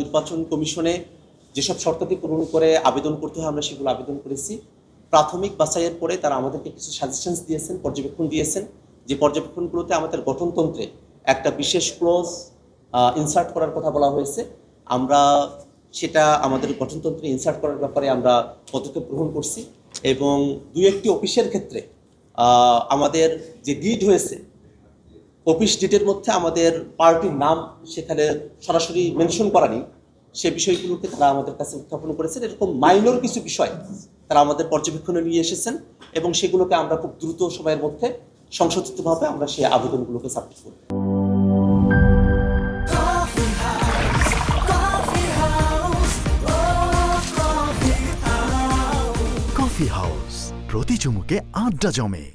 নির্বাচন কমিশনে যেসব শর্তাদি পূরণ করে আবেদন করতে হয় আমরা সেগুলো আবেদন করেছি। প্রাথমিক বাছাইয়ের পরে তারা আমাদেরকে কিছু সাজেশনস দিয়েছেন, পর্যবেক্ষণ দিয়েছেন, যে পর্যবেক্ষণগুলোতে আমাদের গঠনতন্ত্রে একটা বিশেষ ক্লজ ইনসার্ট করার কথা বলা হয়েছে। আমরা সেটা আমাদের গঠনতন্ত্রে ইনসার্ট করার ব্যাপারে আমরা পদক্ষেপ গ্রহণ করছি এবং দুই একটি অফিসের ক্ষেত্রে আমাদের যে ডিড হয়েছে অফিস ডিটের মধ্যে আমাদের পার্টির নাম সেখানে সরাসরি মেনশন করা নেই, সে বিষয়গুলোকে তারা আমাদের কাছে উত্থাপন করেছেন। এরকম মাইনর কিছু বিষয় তারা আমাদের পর্যবেক্ষণে নিয়ে এসেছেন এবং সেগুলোকে আমরা খুব দ্রুত সময়ের মধ্যে সংশোধিতভাবে আমরা সেই আবেদনগুলোকে সাবমিট করব। কফি হাউস, প্রতি চুমুকে আড্ডা জমে।